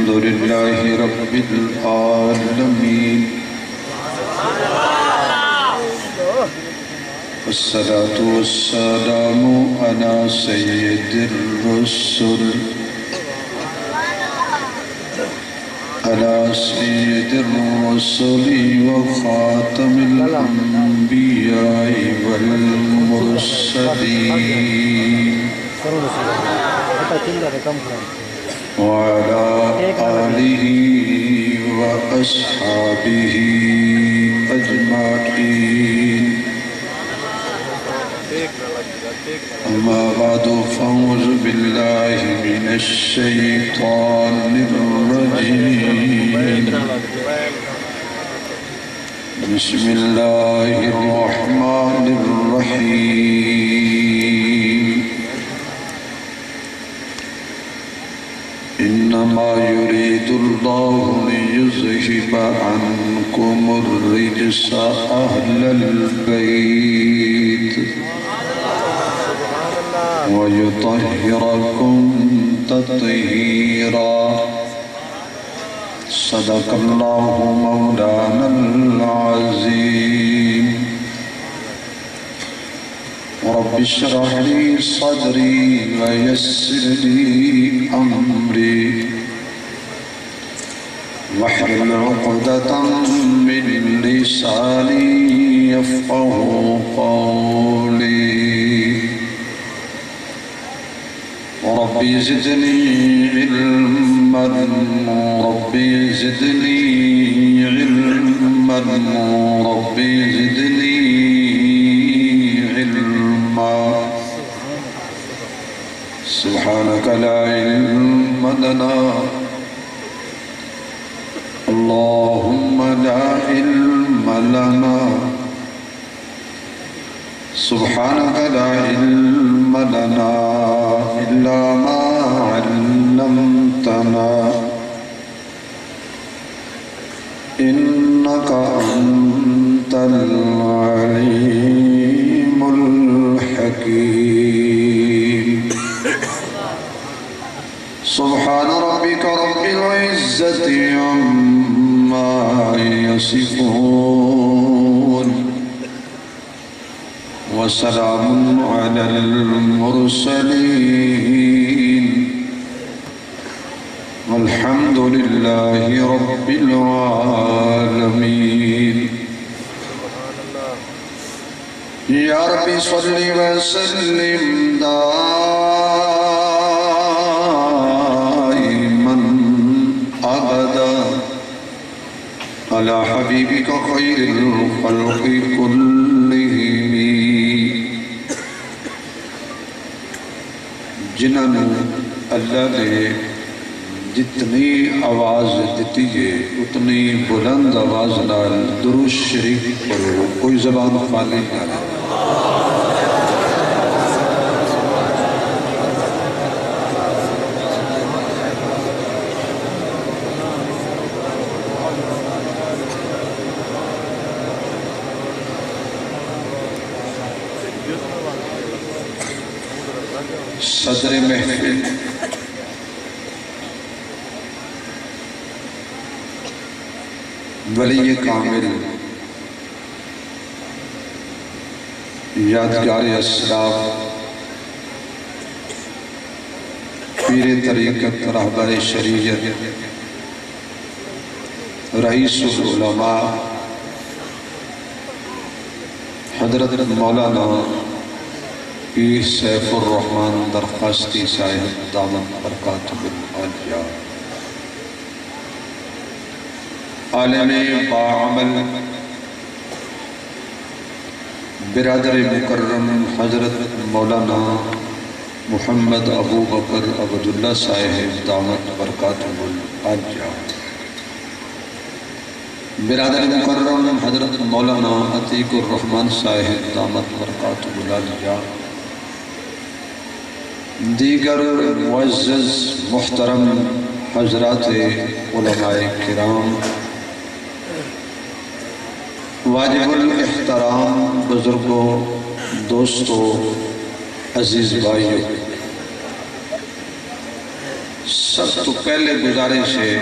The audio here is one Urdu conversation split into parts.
الحمد لله رب العالمين والصلاة والسلام على سيد الرسل وخاتم الأنبياء والمرسلين وعلى آله وأصحابه أجمعين أما بعد فأعوذ بالله من الشيطان الرجيم بسم الله الرحمن الرحيم إنما يريد الله ليذهب عنكم الرجس أهل البيت ويطهركم تطهيرا صدق الله مولانا العظيم رب اشرح لي صدري ويسر لي أمري واحلل عقدة من لساني يفقهوا قولي ربي زدني علما ربي زدني علما ربي زدني علما سبحانك لا علم لنا اللهم لا علم لنا سبحانك لا علم لنا إلا ما علمتنا إنك أنت العليم الحكيم سبحان ربك رب العزة عما يصفون وسلام على المرسلين والحمد لله رب العالمين يا رب صل وسلم دائما أبدا على حبيبك خير الخلق كلهم جنہوں اللہ نے جتنی آواز دیتی ہے اتنی بلند آواز نال درود شریف پڑھو کوئی زبان خالی نہ رہے صدر محفل ولی کامل یادگار اسلاف پیر طریقت رہبر شریعت رئیس العلماء حضرت مولانا پیر سیف الرحمن درخواستی صاحب دامت برکاتہ العالیہ عالم باعمل برادر مکرم حضرت مولانا محمد ابو بکر عبداللہ صاحب دامت برکاتہ العالیہ برادر مکرم حضرت مولانا عتیق الرحمن صاحب دامت برکاتہ العالیہ دیگر معزز محترم حضرات علماء کرام واجب الاحترام بزرگوں دوستوں عزیز بھائیوں سب تو پہلے گزارش ہے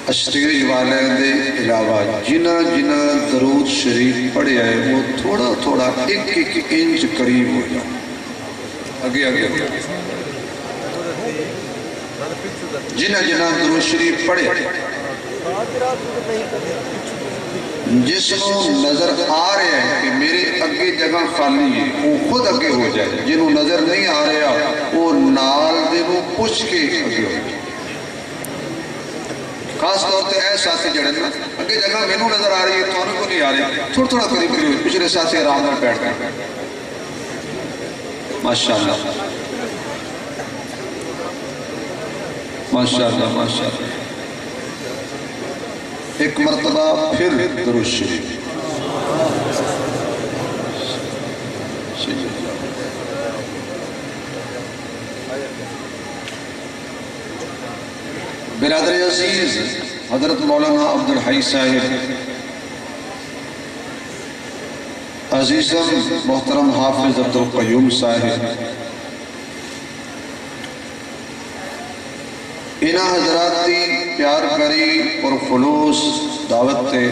اسٹیج والے دے علاوہ جنہ جنہ درود شریف پڑھے آئے وہ تھوڑا تھوڑا ایک ایک انچ قریب ہو جائے. آگے آگے جنہ جنہ درود شریف پڑھے جس کو نظر آ رہے ہیں کہ میرے اگے جگہ خالی ہے وہ خود اگے ہو جائے. جنہوں نظر نہیں آ رہا وہ نال دے وہ پوچھ کے اگے ہو جائے. خاص طور پہ اے ساتھی جڑے نا اگے جگہ مینوں نظر آ رہی ہے تو کو نہیں آ رہی تھوڑا تھوڑا قریب قریب پچھلے ساتھی آرام میں بیٹھ گئے. ماشاءاللہ ماشاءاللہ ماشاءاللہ. ایک مرتبہ پھر درود شریف. برادر عزیز حضرت مولانا عبدالحی صاحب عزیزم محترم حافظ عبدالقیوم صاحب انہا حضرات دی پیار کری اور خلوص دعوت تے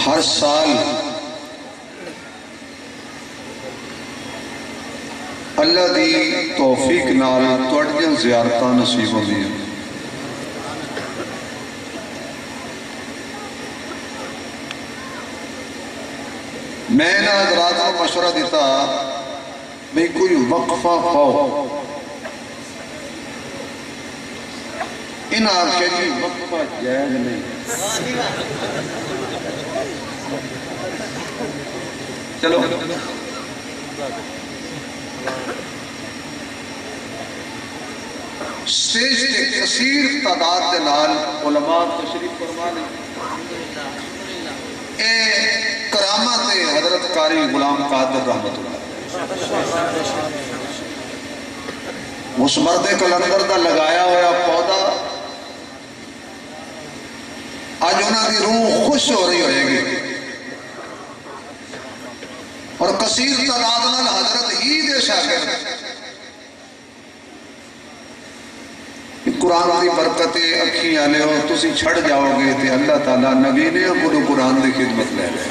ہر سال اللہ دی توفیق نال توڑیاں زیارتاں نصیب ہوں دی. میں نے حضرات کو مشورہ دیتا میں کوئی وقفہ پاؤ. ان آنکھیں جی وقفہ جائز نہیں. چلو سٹیج کے کثیر تعداد دلال علماء تشریف فرما لیں. اے کرامت حضرت قاری غلام قادر رحمت اللہ اس مرد کلندر دا لگایا ہوا پودا آج انہاں کی روح خوش ہو رہی ہوئے گی اور کثیر تعداد نال حضرت ہی دے شاگرد قرآن کی برکت اکھی آلے ہو تسی چھڑ جاؤ گے تے اللہ تعالیٰ نبی نے اپنو قرآن دی خدمت لے لے.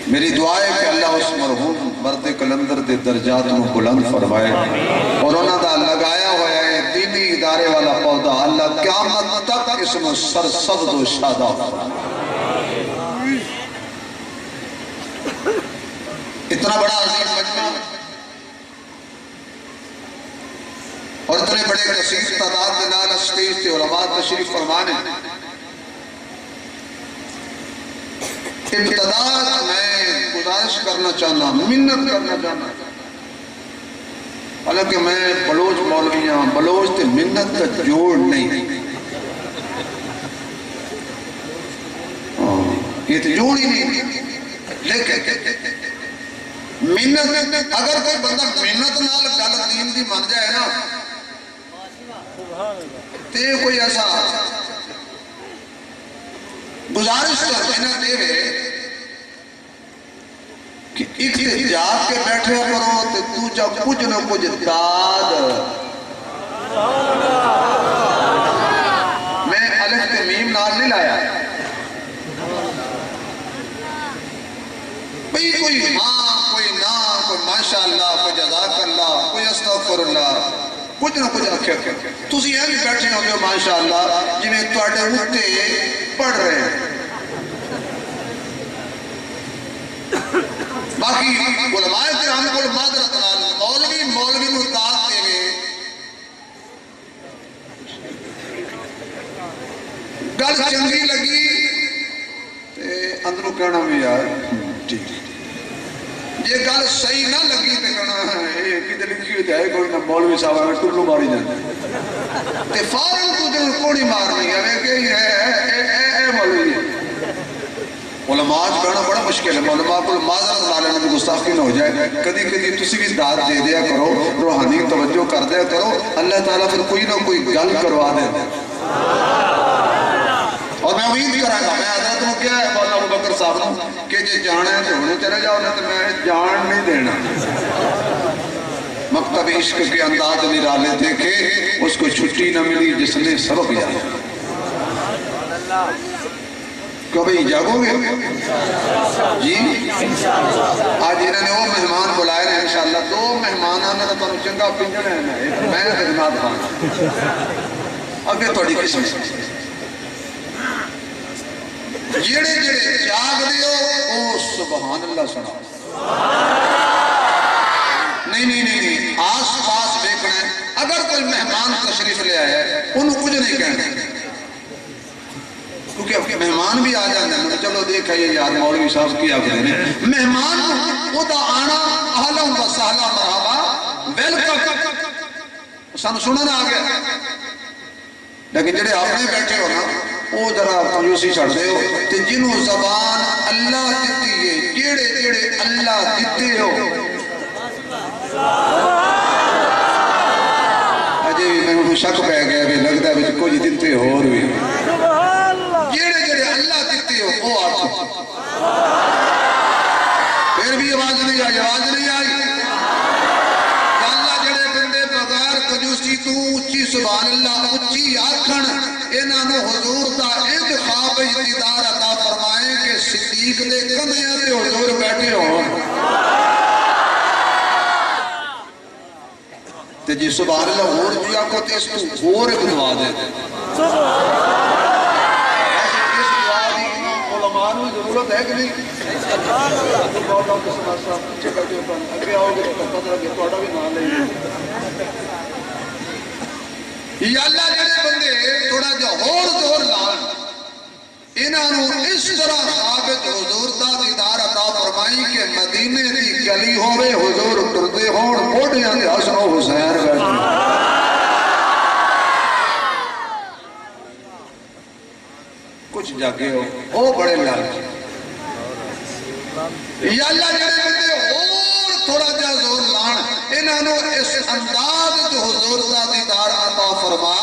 میری دعا ہے کہ اللہ اس مرحوم مرد کلندر دے درجات میں بلند فرمائے اور انہاں دا لگایا ہوا ہے دینی ادارے والا پودا اللہ قیامت تک اس میں سرسبز و شاداب فرمائے. اتنا بڑا عظیم مجمع اور اتنے بڑے کثیر تعداد دنال اسٹیج تے علماء تشریف فرمانے. ابتداء میں گزارش کرنا چاہنا منت کرنا چاہنا حالانکہ میں بلوچ مولویاں بلوچ تے منت کا جوڑ نہیں یہ تو جوڑ ہی نہیں. لیکن منت اگر کوئی بندہ منت نال گل دین دی مان جائے نا تے کوئی ایسا گزارش کر دینا دے کہ ایک تے جاگ کے بیٹھے کرو تے دوجہ کچھ نہ کچھ داد. میں الف تے میم نال نہیں لایا بھئی کوئی ہاں کوئی نا کوئی ماشاءاللہ کوئی جزاک اللہ کوئی استغفر اللہ کچھ نہ کچھ رکھے تسی یہ بھی بیٹھے ہوں گے ماشاءاللہ جنہیں توڑے اٹھتے پڑھ رہے ہیں. باقی علماء کرام کو معذرت نال مولوی محتاط دے گئے گل چنگی لگی اندروں کہنا بھی یار ٹھیک یہ گل صحیح نہ لگی تے کہنا ہے کدھر لکھی ہوئی ہے کوئی نہ مولوی صاحب ہمیں ٹلو ماری جاتے تے فارغ تو دل کوڑی مارنی ہے کہ اے مولوی ہے. علماء کہنا بڑا مشکل ہے. علماء کو معذرت نالے میں گستاخی نہ ہو جائے. کدی کدی تسی بھی داد دے دیا کرو روحانی توجہ کر دیا کرو اللہ تعالیٰ پھر کوئی نہ کوئی گل کروا دے. اور میں امید کراں گا میں حضرت کو کیا ہے مولانا ابو بکر صاحب کہ جی جانا ہے تو ہونے چلے جاؤ، نہ تو میں جان نہیں دینا۔ مکتب عشق کے انداز نرالے دیکھے، اس کو چھٹی نہ ملی جس نے سبق یاد۔ کبھی جاگو گے جی؟ آج انہوں نے وہ مہمان بلائے ہیں انشاءاللہ، 2 مہمان آنے تو تمہیں چنگا پنجن ہے، میں خدمات خان اگے تھوڑی قسم جیڑے جیڑے جاگ دیو او سبحان اللہ سنا۔ نہیں آس پاس دیکھنا ہے، اگر کوئی مہمان تشریف لے آیا ہے انہوں کچھ نہیں کہنا، کیونکہ مہمان بھی آ جاندے ہیں، چلو دیکھا یہ یار مولوی صاحب کیا کرنے مہمان وہ دا آنا اہلا و سہلا مرحبا ویلکم سانو سننا آ گیا، لیکن جڑے آپ نے بیٹھے ہو نا وہ ذرا کنجوسی چھڑ دے ہو، تے جنہوں زبان اللہ دیتی ہے، جیڑے جیڑے اللہ دیتے ہو اجے بھی میں شک پہ گیا بھی لگتا ہے کچھ دیتے ہو اور بھی جیڑے جیڑے اللہ دیتے ہو وہ آپ پھر بھی آواز نہیں آئی کہ اللہ جیڑے بندے بغیر کنجوسی تو اچھی سبحان اللہ اچھی آکھن انہوں حضور دا انتخاب اجتدار عطا فرمائیں کہ صدیق دے کندھیاں تے حضور بیٹھے ہو تے جی سبحان اللہ اور بھی آکھو تے اس کو اور ایک دعا دے اس دعا دی علماء کو ضرورت ہے کہ نہیں؟ مولا قسمت صاحب پیچھے بیٹھے ہو اگے آؤ گے تو پتہ لگے تھوڑا بھی نام لیں یا اللہ جڑے بندے تھوڑا جا اور زور لان انہوں اس طرح ثابت حضور دا دیدار عطا فرمائی کہ مدینے دی گلی ہوئے حضور ٹردے ہون موڑیاں دے حسن و حسین بیٹھے کچھ جاگے ہو او بڑے لالچ یا اللہ جڑے بندے اور تھوڑا جا زور لان انہوں اس انداز جو حضور دا دیدار عطا فرما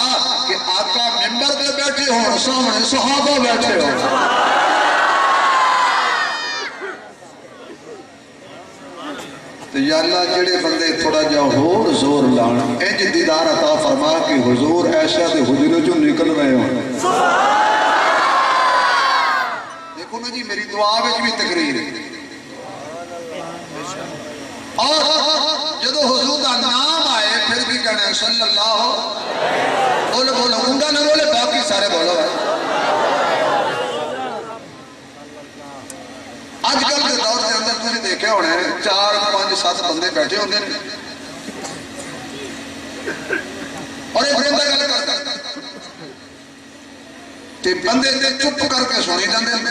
کہ آقا ممبر دے بیٹھے ہوں سامنے صحابہ بیٹھے ہوں تو یا اللہ جڑے بندے تھوڑا جا اور زور لان انج دیدار عطا فرما کہ حضور ایسا دے حجرے جو نکل رہے ہوں دیکھو نا جی میری دعا وچ بھی تقریر ہے اور جدو حضور دا نام آئے پھر بھی کہنا ہے صلی اللہ بولو بولو انگا نہ بولے باقی سارے بولو آج کل کے دور کے اندر تجھے دیکھے ہونے ہیں 4 5 7 بندے بیٹھے ہونے ہیں اور ایک بندہ گل کرتا تے بندے تے چپ کر کے سنی جاندے ہیں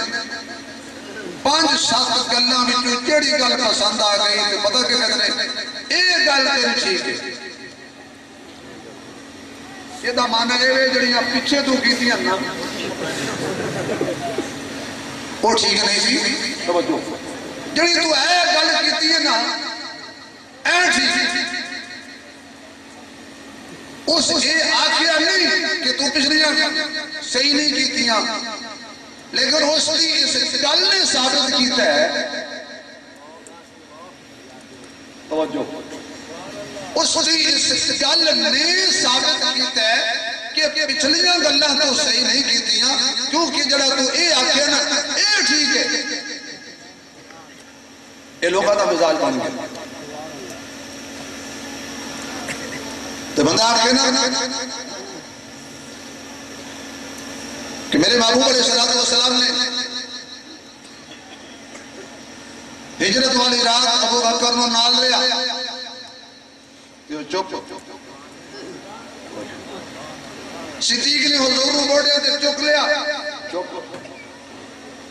5 7 گلاں وچوں کیڑی گل پسند آ گئی تے پتہ کہ کہندے نے اے گل تے ٹھیک ہے یہ دا معنی ہے جڑیاں پیچھے تو کیتیاں نا وہ ٹھیک نہیں سی توجہ جڑی تو اے گل کیتی ہے نا اے ٹھیک اس اے آکھیا نہیں کہ تو پچھلیاں صحیح نہیں کیتیاں لیکن اس کی اس گل نے ثابت کیتا ہے توجہ اس کی اس گل نے ثابت کیتا ہے کہ پچھلیاں گلاں تو صحیح نہیں کیتیاں کیونکہ جڑا تو اے آکھیا نا اے ٹھیک ہے اے لوگاں دا مزاج بن گیا تو بندہ آکھے نا کہ میرے محبوب علیہ السلام نے ہجرت والی رات ابو بکر نو نال لیا چپ صدیق نے حضور نو بوڑیا تے چک لیا چپ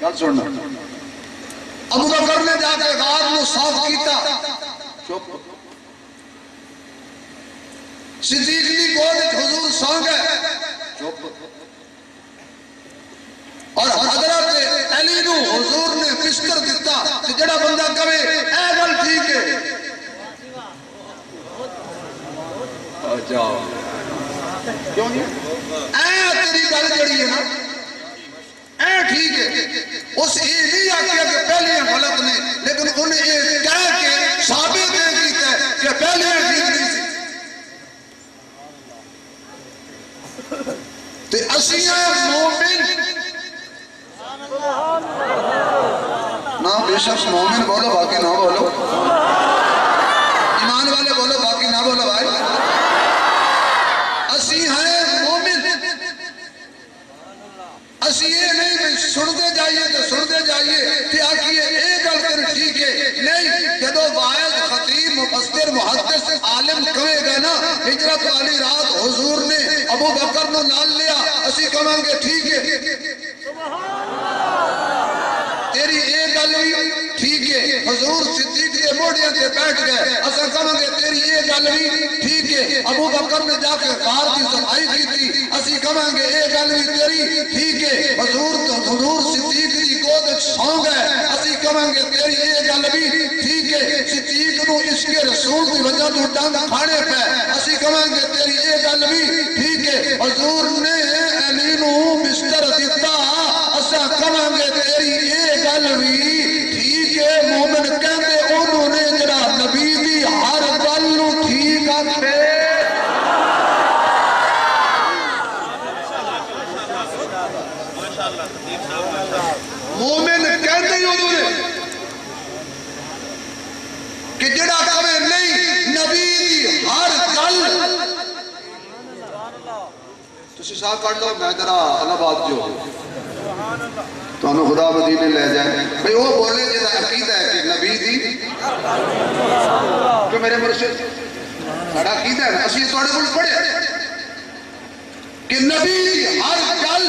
گل سننا ابو بکر نے جا کے غار نو صاف کیتا چپ صدیق دی گود حضور سو گئے چپ اور حضرت علی نو حضور نے بستر دیتا کہ جڑا بندہ کہے اے گل ٹھیک ہے جاؤ کیوں نہیں اے تیری گل جڑی ہے نا اے ٹھیک ہے اس یہ نہیں آکھیا کہ پہلی تے اسی ہیں مومن نا بے شخص مومن بولو باقی نہ بولو ایمان والے بولو باقی نہ بولو بھائی اسی ہیں مومن اسی یہ نہیں کہ سنتے جائیے تو سنتے جائیے کہ آکیے ایک گل ٹھیک ہے نہیں جدو واعظ خطیب مفسر محدث عالم کہے گا نا ہجرت والی رات حضور نے ابو بکر نو نال لیا اسی کہیں گے ٹھیک ہے تیری ایک گل بھی ٹھیک ہے حضور صدیق کے موڑیاں سے بیٹھ گئے اسا کہیں گے تیری ایک گل بھی ٹھیک ہے ابو بکر نے جا کے غار کی صفائی کی تھی اسی کہیں گے ایک گل بھی تیری ٹھیک ہے حضور صدیق کی گود سو گئے اسی کہیں گے تیری ایک گل بھی ٹھیک ہے صدیق نو اس کے رسول کی وجہ تو ڈنگ کھانے پہ اسی کہیں گے تیری ایک گل بھی ٹھیک ہے حضور نے علی نو بستر دیتا اسا کہیں گے تیری ایک گل بھی ٹھیک ہے مومن کہتے انہوں نے جڑا نبی دی ہر گل نو ٹھیک آکھے مومن کہتے ہی انہوں نے کہ جڑا کہے نہیں نبی دی ہر گل تسی ساہ کر لو میں ذرا اللہ بات جو تو انہوں خدا مدینے لے جائیں بھئی وہ بولے جیسا عقیدہ ہے کہ نبی دی کہ میرے مرشد ساڑھا عقیدہ ہے اسی توڑے بول پڑے کہ نبی دی ہر گل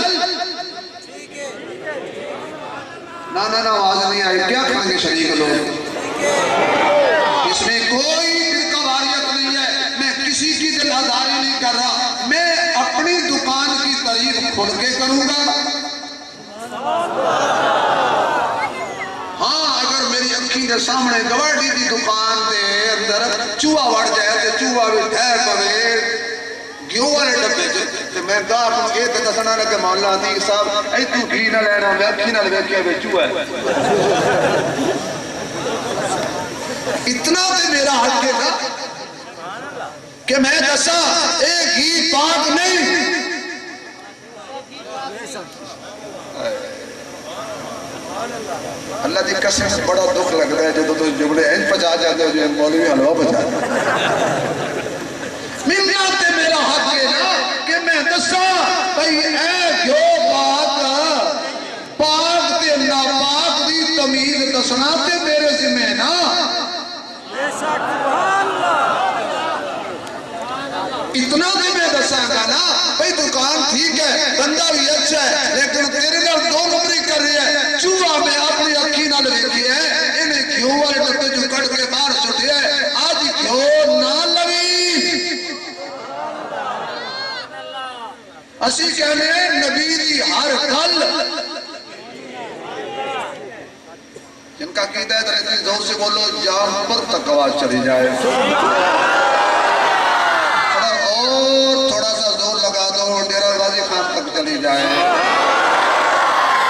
نا آواز نہیں آئی کیا کھائیں گے شریک لوگ اس میں کوئی قواریت نہیں ہے میں کسی کی دل آزاری نہیں کر رہا میں اپنی دکان کی تعریف کھل کے کروں گا ہاں اگر میری اکھی کے سامنے گوارڈی دی دکان دے اندر چوہا وڑ جائے تو چوہا بھی ٹھہر پوے گیوں والے ڈبے تو میں کہا اپنے ایک دسنا لگے مولا عطیق صاحب اے تو گھی نہ لینا میں اکھی نہ لگے کیا بے چوہا ہے اتنا تے میرا حق ہے نا کہ میں دسا اے گھی پاک نہیں اللہ دی قسم سے بڑا دکھ لگ رہا ہے جو تو جملے این پچا جاتے ہو جو مولوی حلوہ پچا جاتے ملیاتے میرا حق ہے نا کہ میں دسا بھئی اے جو پاک تے ناپاک دی تمیز دسنا تے میرے ذمہ نا اتنا بھی میں دساں گا نا بھئی دکان ٹھیک ہے بندہ بھی اچھا ہے لیکن تیرے نال دو نمبری کر رہی ہے چوہا میں اپنی اکھی نہ لگی ہے انہیں کیوں والے ڈبے جو کٹ کے باہر چھٹی ہے آج کیوں نہ لگی اسی کہنے نبی دی ہر گل جن کا قیدہ ہے اتنی زور سے بولو جام پر تک آواز چلی جائے تھوڑا سا زور لگا دو ڈیرہ غازی خان تک چلی جائے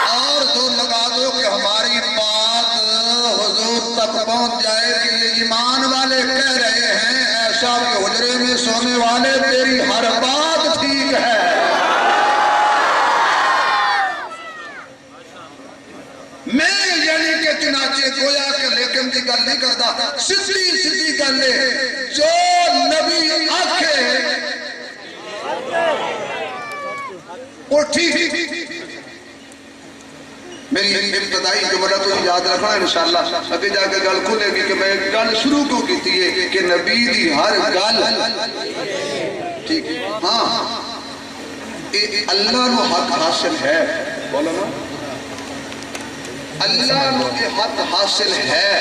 اور زور لگا دو کہ ہماری بات حضور تک پہنچ جائے کہ یہ ایمان والے کہہ رہے ہیں ایسا کہ حجرے میں سونے والے تیری ہر بات ٹھیک ہے میں یعنی کہ چنانچہ گویا کہ لیکن دی گل نہیں کرتا سدھی گل ہے جو نبی آنکھے وہ ٹھیک میری ابتدائی جملہ تو یاد رکھنا ہے انشاءاللہ اگے جا کے گل کھلے گی کہ میں گل شروع کیوں کیتی ہے کہ نبی دی ہر گل ٹھیک ہاں اللہ نو حق حاصل ہے بولو نا اللہ نو یہ حق حاصل ہے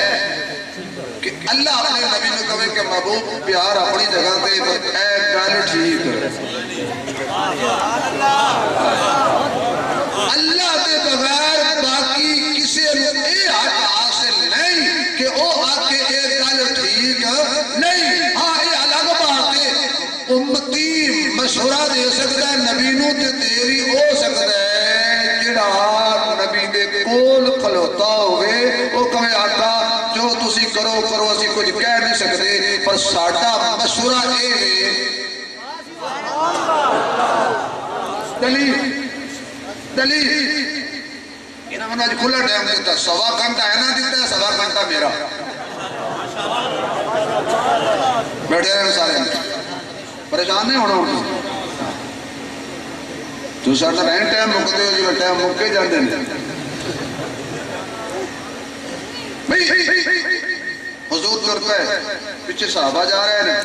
کہ اللہ اپنے نبی نے کہے کہ محبوب پیار اپنی جگہ تے اے گل ٹھیک اللہ دے بغیر باقی کسی نے اے حق حاصل نہیں کہ او آکے اے گل ٹھیک نہیں ہاں اے الگ بات ہے امتی مشورہ دے سکتا ہے نبی نو تے تیری ہو سکتا ہے جڑا نبی دے کول کھلوتا ہوئے وہ کہے آقا جو تسی کرو اسی کچھ کہہ نہیں سکتے پر ساڈا مشورہ اے ہے دلیل انہوں نے کھلا ٹائم دیتا، 1.25 گھنٹہ ہے نا دیتا ہے، 1.25 گھنٹہ میرا بیٹھے رہے سارے پریشان نہیں ہونا ہونا تو سارا رہن ٹائم مکتے ہو جو ٹائم مکے جاندے ہیں حضور کرتا ہے پیچھے صحابہ جا رہے ہیں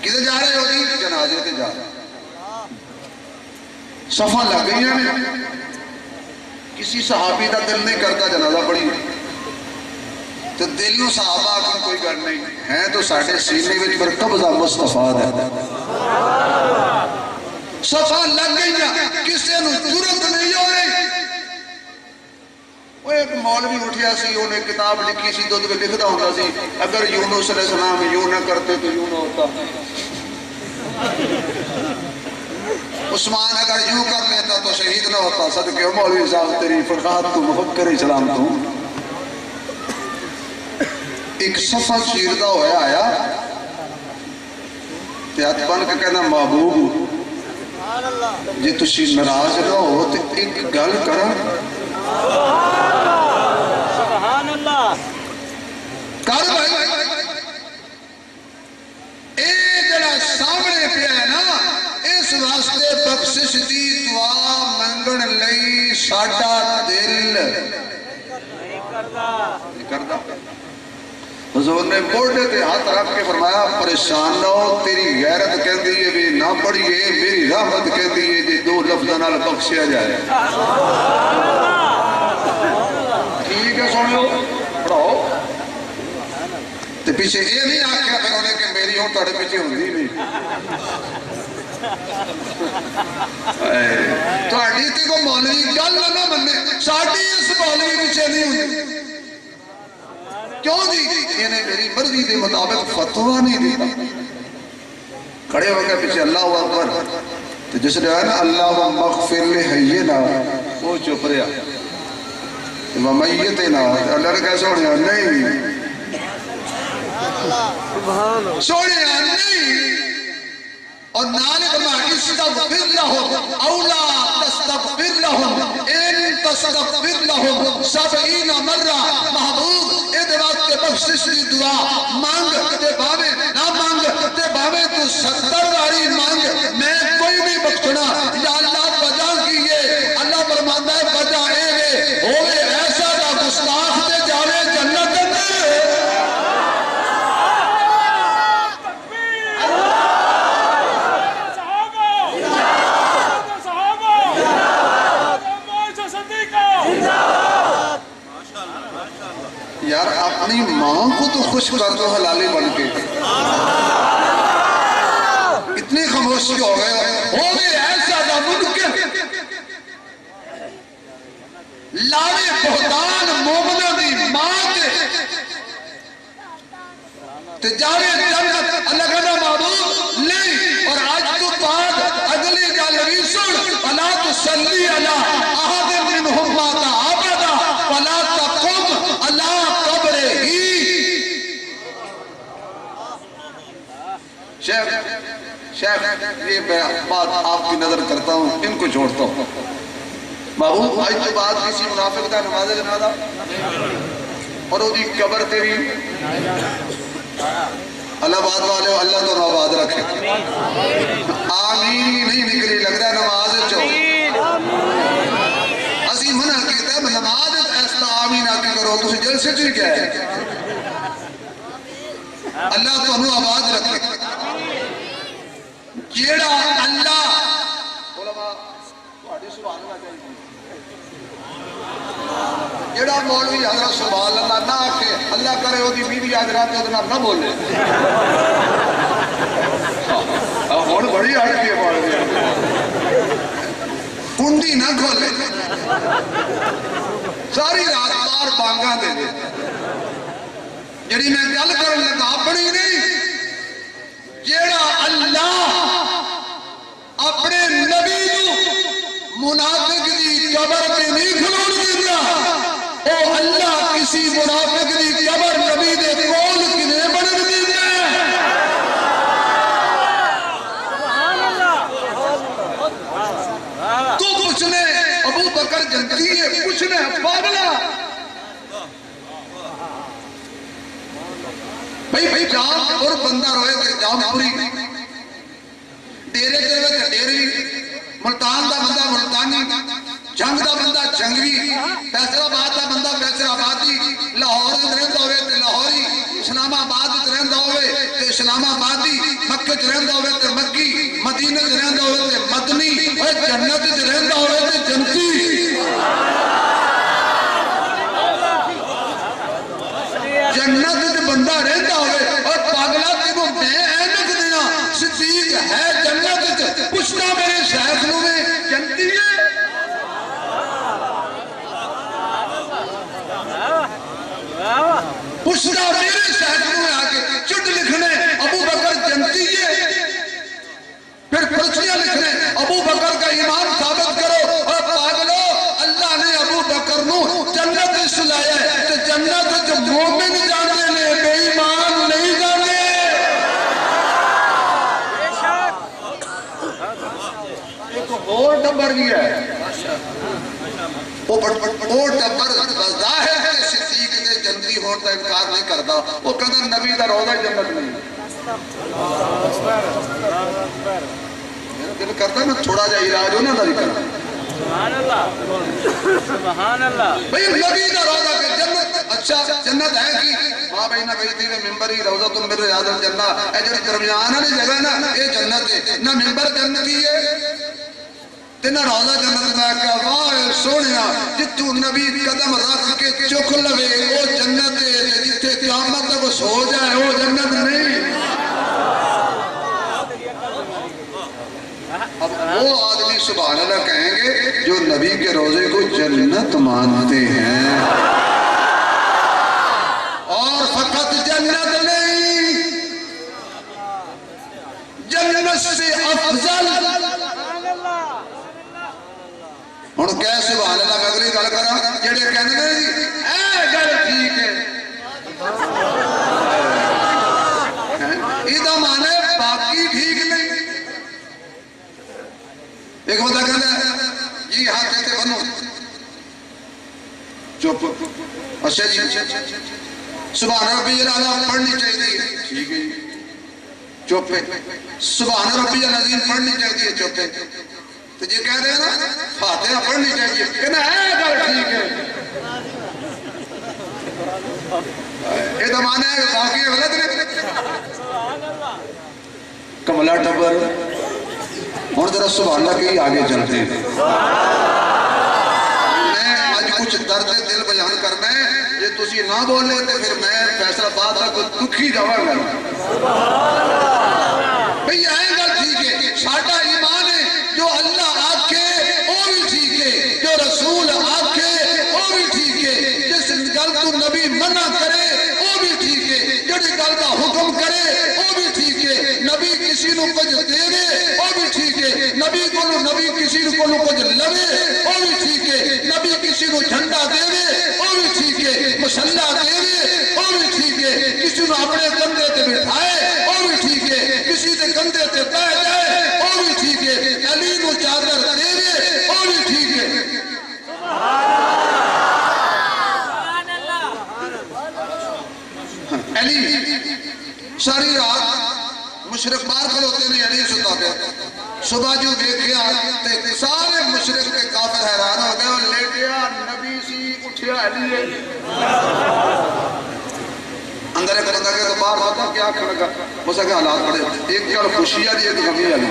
کدھر جا رہے ہو جی؟ جنازے تے جا رہے صفحہ لگ گئی ہیں کسی صحابی دا دل نہیں کرتا جنازہ پڑھی تو دل نو صحابہ آکھیں کوئی گھر نہیں ہے تو ساڑھے سینے وچ پر قبضہ مصطفیٰ ہے صفحہ لگ گئی ہیں کسی نو ضرورت نہیں ہوئے وہ ایک مولوی اٹھیا سی انہیں کتاب لکھی سی دودھ میں لکھتا ہوتا سی اگر یونس علیہ السلام یوں نہ کرتے تو یوں نہ ہوتا عثمان اگر یوں کر لیتا تو شہید نہ ہوتا صدقے مولوی صاحب تیری فرقات تو مفکر اسلام تو ایک صفحہ چیردہ ہویا آیا تیات بن کے کہنا محبوب جی تشی نراز نہ ہو تو ایک گل کرا سبحان اللہ کر بھائی اے جڑا سامنے پہ ہے نا اس واسطے بخشش دی دعا منگن لئی ساڈا دل نہیں کردا حضور نے موڑے تے ہاتھ رکھ کے فرمایا پریشان نہ ہو تیری غیرت کہندی ہے بھی نہ پڑھیے میری رحمت کہندی ہے جی 2 لفظاں نال بخشیا جائے ٹھیک ہے سنو پڑھاؤ تے پیچھے یہ نہیں آکھیا پھر انہیں کہ میری ہوں تھوڑے پیچھے ہوندی نہیں تھوڑی تے کو مولوی گل نہ مننے ساڈی اس مولوی پیچھے نہیں ہوندی کیوں جی انہیں میری مرضی دے مطابق فتوہ نہیں دیتا کھڑے ہو گئے پیچھے اللہ اکبر تو جس نے ہے نا اللہ مغفر لحینا وہ چپ رہا ومیتنا اللہ نے کیسے ہونے نہیں سوڑے نہیں اور نالک ما استغفر لهم اولا تستغفر لهم ان تستغفر لهم 70 مرہ محبوب اے وقت بخشش دی دعا مانگ تے باویں نہ مانگ تے باویں تو 70 باری مانگ میں کوئی نہیں بخشنا یا اللہ وجہ کیے اللہ فرماتا ہے وجہ اے ہوئے ایسا دا گستاخ تے جاوے جنت یار اپنی ماں کو تو خوش کر دو حلالی بن کے اتنی خاموشی ہو گئے ہوئے ایسا دا ممکن لاوے بہتان مومنہ دی ماں تے جاوے جنت اللہ کہنا معبود نہیں اور آج تو بعد اگلی جالوی سن فلا تسلی علی احد منہم ماتا آبادا فلا تقم علی قبر ہی شیخ یہ بات آپ کی نظر کرتا ہوں ان کو چھوڑتا ہوں محبوب آج تو بعد کسی منافق دا نماز جنازہ اور وہ دی قبر تیری اللہ بعد والے اللہ تو نواباد رکھے آمین نہیں نکلی لگ رہا ہے نماز چو اسی منع کہتا ہے نماز ایسا آمین آکے کرو تو اسے جلسے چل گیا ہے اللہ تو نواباد رکھے کیڑا اللہ علماء تھوڑی سبحان اللہ چاہیے جڑا مولوی حضرت سبحان اللہ نہ آکھے اللہ کرے وہ دی بیوی آج رات ادنا نہ بولے اور بڑی آج کی مولوی کنڈی نہ کھولے ساری رات بار بانگاں دے دے جڑی میں گل کرن لگا اپنی نہیں جڑا اللہ اپنے نبی نو منافق دی قبر پہ نہیں کھلون دیتا او اللہ کسی منافق دی قبر نبی دے کول کنے بڑھ دیتا ہے سبحان اللہ ابو بکر جنتی ہے پوچھنا پاگلا بھئی جام اور بندہ روئے تے جام پوری ڈیرے تے روئے تے ڈیری ملتان دا بندہ ملتانی جنگ دا بندہ جنگی فیصل آباد دا بندہ فیصل آبادی لاہور رہندا ہوئے تے لاہوری اسلام آباد رہندا ہوئے تے اسلام آبادی مکے رہندا ہوئے تے مکی مدینے رہندا ہوئے تے مدنی اور جنت رہندا ہوئے تے جنتی جنت تے بندہ رہندا ہوئے اور پاگلا تینوں میں اینک دینا صدیق ہے جنت تے پوچھنا میرے شیخ نو میں جنتی ہے پوچھنا میرے شیخ نو میں آکے چٹ لکھنے ابو بکر جنتی ہے پھر پرچیاں لکھنے ابو بکر کا ایمان ثابت کرو اور پاگلو اللہ نے ابو بکر نو جنت سلایا ہے تو جنت جو مومن جانے لے بے ایمان نہیں جانے ایک اور ڈبر بھی ہے وہ ڈبر ظاہر ہے صدیق دے جنتی ہونے کا انکار نہیں کرتا وہ کہتا نبی دا روضہ جنت نہیں میرا دل کرتا ہے میں تھوڑا جا علاج ہو نا دل کرتا سبحان اللہ سبحان اللہ بھئی نبی دا روضہ کہ جنت اچھا جنت ہے کی ماں بہنہ بیتی نے ممبری روضہ تم میرے یاد الجنہ اے جو درمیان والی جگہ نا اے جنت ہے نہ ممبر جنتی ہے تے نہ روضہ جنت میں کہا واہ سونیا جتو نبی قدم رکھ کے چک لوے وہ جنت ہے جتے قیامت تک سو جائے وہ جنت نہیں اب وہ آدمی سبحان اللہ کہیں گے جو نبی کے روزے کو جنت مانتے ہیں اور فقط جنت نہیں جنت سے افضل ہن کہہ سبحان اللہ میں اگلی گل کراں جڑے کہندے نے جی اے گل ٹھیک ہے ایدا مانے باقی ٹھیک نہیں ایک بندہ کہتا ہے جی ہاتھ کہتے بنو چپ اچھا جی سبحان ربی العظیم پڑھنی چاہیے ٹھیک ہے چپ سبحان ربی العظیم پڑھنی چاہیے چپ تو یہ کہہ رہے ہیں نا فاتحہ پڑھنی چاہیے کہنا ہے گل ٹھیک ہے یہ تو مانا ہے باقی غلط نہیں کملا ٹبر اور ذرا سبحان اللہ کے ہی آگے چلتے ہیں میں آج کچھ درد دل بیان کرنا ہے یہ تسی نہ بولنے تھے پھر میں فیصلہ بات کا کوئی دکھی جاوہ گا بھئی آئیں گا ٹھیک ہے ساٹھا ایمان ہے جو اللہ آکھے وہ بھی ٹھیک ہے جو رسول آکھے وہ بھی ٹھیک ہے جس گل تو نبی منع کرے وہ بھی ٹھیک ہے جس گل کا حکم کرے وہ بھی ٹھیک ہے نبی کسی نو کچھ دے وہ بھی ٹھیک ہے نبی کسی کو کچھ لوے وہ بھی ٹھیک ہے نبی کسی کو جھنڈا دے وہ بھی ٹھیک ہے مسلح دے وہ بھی ٹھیک ہے کسی کو اپنے کندھے تے بٹھائے وہ بھی ٹھیک ہے کسی کے کندھے تے بیٹھ جائے وہ بھی ٹھیک ہے علی کو چادر دے وہ بھی ٹھیک ہے علی ساری رات مشرق بار کھلوتے نے علی ستا پہ صبح جو دیکھیا تے سارے مشرق کے کافر حیران ہو گئے اور لے گیا نبی سی اٹھیا علی ہے اندر ایک بندہ کہ تو باہر ہوتا کیا کھڑا ہو سکے حالات پڑے ایک گل خوشی والی ایک غمی والی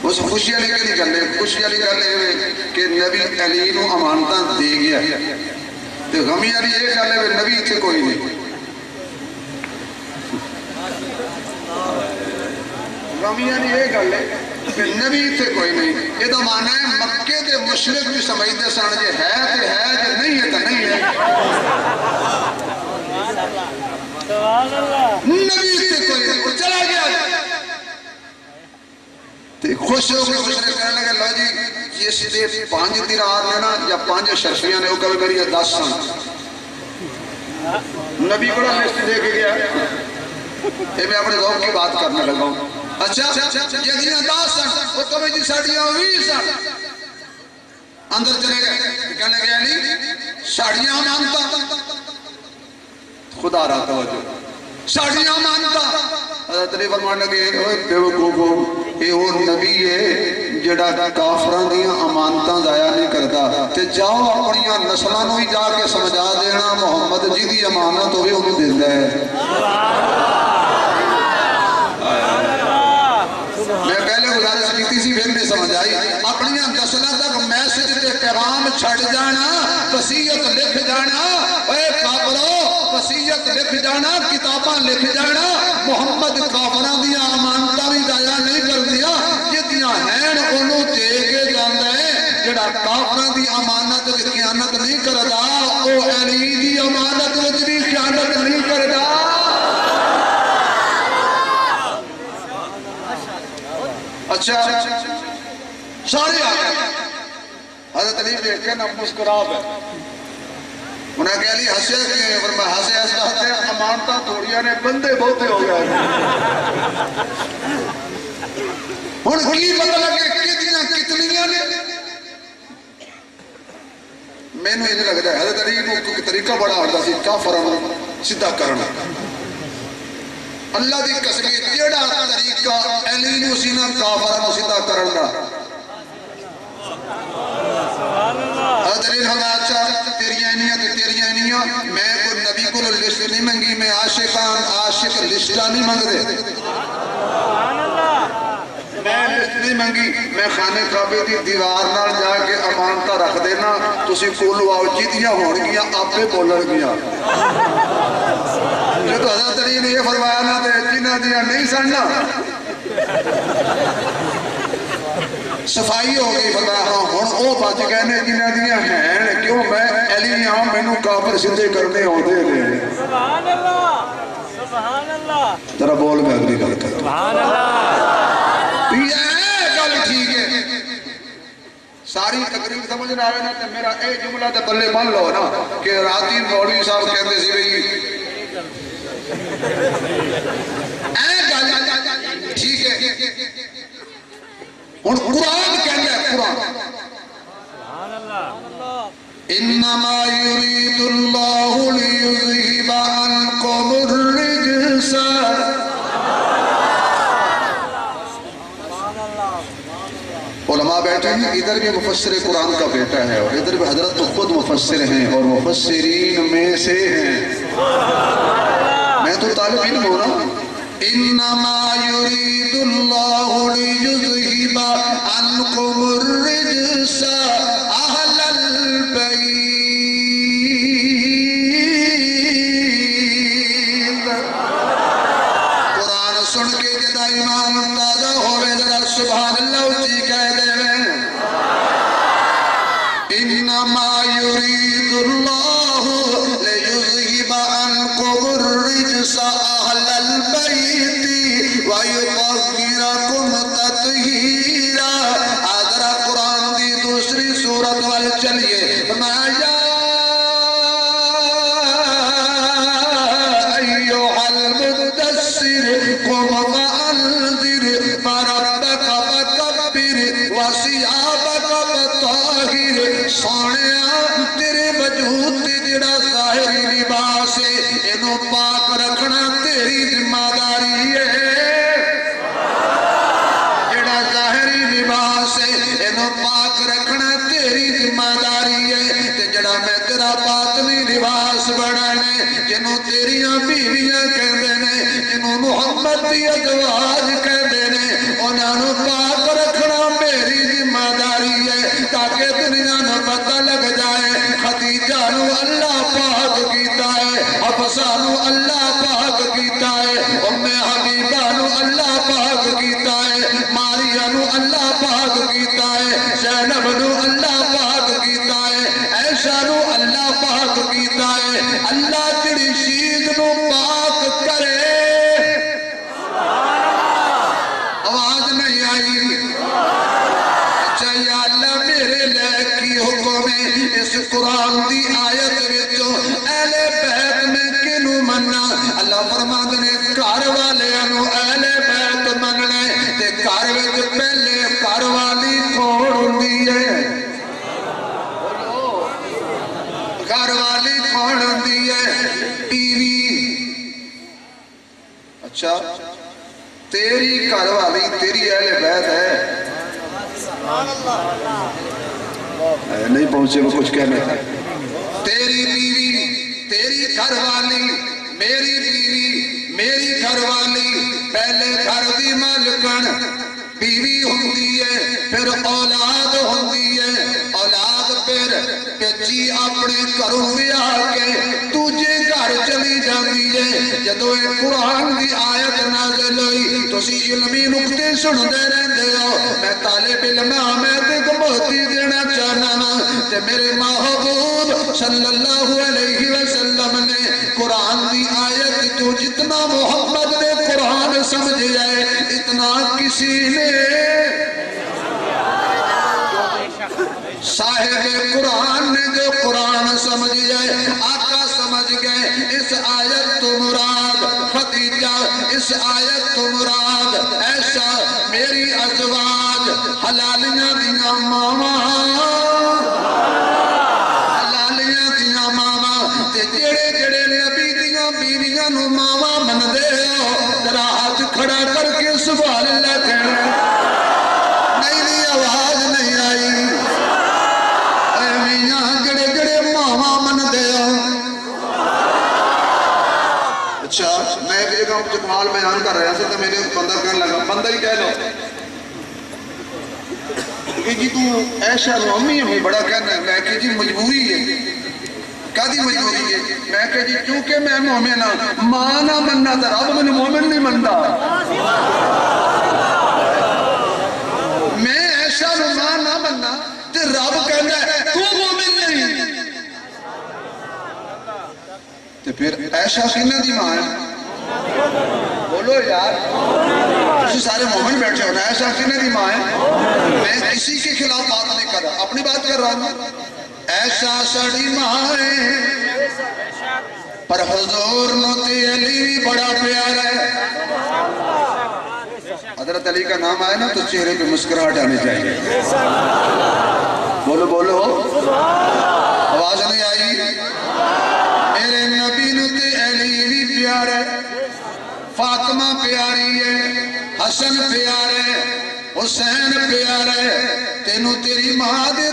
اس خوشی والی کہ نہیں کر لے خوشی والی کر لے کہ نبی علی نو امانتاں دے گیا تے غمی والی یہ کر لے نبی اتنے کوئی نہیں غمیاں نہیں یہ گل ہے کہ نبی تے کوئی نہیں یہ تو مانا ہے مکے دے مشرق بھی سمجھتے سن جے ہے تے ہے جے نہیں ہے تے نہیں ہے نبی تے کوئی نہیں وہ چلا گیا تے خوش ہو کے مشرق کہنے لگے لو جی جس دے 5 دیرار نے نا یا 5 شرفیاں نے وہ کبھی میری 10 سن نبی کو لسٹ دے کے گیا یہ میں اپنے ذوق کی بات کرنے لگا ہوں اچھا جدیاں 10 سن وہ کبھی جی ساڑیاں 20 سن اندر چلے گئے کہنے گیا علی ساڑیاں مانتا خدا رہا توجہ ساڑیاں مانتا حضرت علی فرمانے لگے اوے بیوقوفو یہ وہ نبی ہے جڑا کافراں دیاں امانتاں ضائع نہیں کرتا تے جاؤ اپنیاں نسلاں نوں ہی جا کے سمجھا دینا محمد جی دی امانت ہوے اونوں دیندا ہے میں پہلے گزارش کی سی پھر نہیں سمجھ آئی اپنیاں نسلاں تک میسج تے پیغام چھڑ جانا وصیت لکھ جانا اے کافرو وصیت لکھ جانا کتاباں لکھ جانا محمد کافراں دیاں امانتاں بھی ضائع نہیں کردیاں جتیاں ہیں انہوں دے کے جاندا ہے جڑا کافراں دی امانت تے خیانت نہیں کردا او علی دی امانت وچ بھی خیانت نہیں کردا اچھا سارے آ گئے حضرت علی دیکھ کے نہ مسکرا گئے انہیں کہا علی ہسے کہ فرمایا ہسے اس بات ہے امانتاں تھوڑیاں نے بندے بہتے ہو گئے ہن کی مطلب کہ کتنیاں کتنیاں نے مینوں یہ لگدا ہے حضرت علی نوں کوئی طریقہ بڑا ہوندا سی کافراں نوں سیدھا کرنا اللہ دی قسم جیڑا طریقہ علی نوں سی نا کافراں نوں سیدھا کرن دا حضرت علی نے اچھا تیریاں اینیاں میں کوئی نبی کو لسٹ نہیں منگی میں عاشق لسٹاں نہیں منگ دے میں لسٹ نہیں منگی میں خانے کعبے دی دیوار نال جا کے امانتاں رکھ دینا تسی کولو آؤ جیتیاں ہون گیاں آپے بولن گیاں جو تو حضرت علی نے یہ فرمایا نا تے جنہاں دیاں نہیں سننا صفائی ہو گئی فرمایا ہاں ہن او بچ گئے نے جنہاں دیاں ہیں کیوں میں علی ہاں مینوں کافر سیدھے کرنے آوندے نے سبحان اللہ سبحان اللہ ذرا بول میں اگلی گل کر سبحان اللہ یہ گل ٹھیک ہے ساری تقریر سمجھ نہ آئے نا تے میرا اے جملہ تے بلے مان لو نا کہ راتی مولوی صاحب کہندے سی بھئی اے گل ٹھیک ہے ہن قرآن کہندا ہے قرآن سبحان اللہ انما يريد الله ليذهب عنكم الرجس علماء بیٹھے ہیں ادھر بھی مفسر قرآن کا بیٹا ہے اور ادھر بھی حضرت خود مفسر ہیں اور مفسرین میں سے ہیں میں تو طالب علم ہو رہا انما يريد الله ليذهب عنكم الرجس اهل البيت قرآن سن کے جدا ایمان تازہ ہوئے ذرا سبحان اللہ اچھی کہہ دے انما يريد الله ليذهب عنكم الرجس اهل البيت ويطهركم تطهيرا ادرا قرآن دی دوسری سورت وال چلیے ما یا ایھا المدثر قم فانذر وربك فكبر وثيابك فطهر سونیا تیرے وجود تے جڑا ظاہری لباس ہے اینو پاک رکھنا تیری ذمہ داری ہے جڑا ظاہری لباس ہے اینو پاک رکھنا تیری ذمہ داری ہے تے جڑا میں تیرا باطنی لباس بنانے جنوں تیریاں بیویاں کہندے نے جنوں محمد دی ازواج کہندے نے انہاں نوں پاک رکھنا میری ذمہ داری ہے تاکہ دنیا نوں پتہ لگ جائے خدیجہ نوں اللہ پاک کیتا ہے حفصہ نوں اللہ پاک کیتا ہے ام حبیبہ نوں اللہ پاک کیتا ہے ماریہ نوں اللہ پاک کیتا ہے زینب نوں اللہ پاک کیتا ہے عائشہ نوں اللہ پاک کیتا ہے اللہ تیری چیز نوں پاک کرے آواز نہیں آئی اچھا یا اللہ میرے لے کی حکم ہے اس قرآن دی آیت وچوں اہل بیت میں کنوں مننا اللہ فرماندے نے گھر والیاں نوں اہل بیت مننے تے گھر وچ پہلے گھر والی کون ہوندی ہے اچھا تیری گھر والی تیری اہل بیت ہے، نہیں پہنچے وہ کچھ کہنے تھا، تیری بیوی تیری گھر والی میری بیوی میری گھر والی پہلے گھر دی مالکن بیوی ہوندی ہے، پھر اولاد ہوندی ہے، اولاد پھر پیچی اپنے گھروں بھی آ کے تجھے گھر چلی جاتی ہے۔ جدو یہ قرآن دی آیت نازل ہوئی تسی علمی نقطے سنتے رہتے ہو، میں طالب علم میں تے بہتی دینا چاہنا تے میرے محبوب صلی اللہ علیہ وسلم نے قرآن دی آیت تو جتنا محمد نے قرآن سمجھا ہے اتنا کسی نے صاحب قرآن نے جو قرآن سمجھ گئے آقا سمجھ گئے اس آیت تو مراد ختیجہ، اس آیت تو مراد ایسا میری ازواج حلالیاں دیاں ماما حلالیاں دیاں ماما تے جڑے جڑے نبی دیاں بیویاں نو ماما من دے ہو ذرا ہاتھ کھڑا کر کے سبحان اللہ کہنا، نہیں آواز نہیں آئی، جڑے جڑے ماما من دے ہو۔ اچھا میں ایک جمال بیان کر رہا تھا تو میرے بندہ کہنے لگا، بندہ ہی کہہ لو کہ جی تو ایشا نو امی ہمیں بڑا کہنا ہے، میں کہ جی مجبوری ہے، کدی مجبوری ہے، میں کہ جی کیونکہ میں مومن ہوں، ماں نہ مننا تو رب میں مومن نہیں منتا، میں ایشا نو ماں نہ مننا تے رب کہنا ہے تو مومن نہیں، تے پھر ایشا کنہ دی ماں ہے؟ بولو یار تسی سارے مومن بیٹھے ہونا، ایشا کنہ دی ماں ہے؟ میں کسی کے خلاف بات نہیں کر رہا، اپنی بات کر رہا ہوں۔ ایشا سڑی ماں ہے پر حضور نوتی علی بھی بڑا پیارا ہے، حضرت علی کا نام آئے نا تو چہرے پہ مسکراہٹ آنی چاہیے، بولو بولو آواز نہیں آئی؟ میرے نبی نوتی علی بھی پیارا ہے، فاطمہ پیاری ہے، حسن پیارا ہے، حسین پیارا ہے، تینوں تیری ماں دے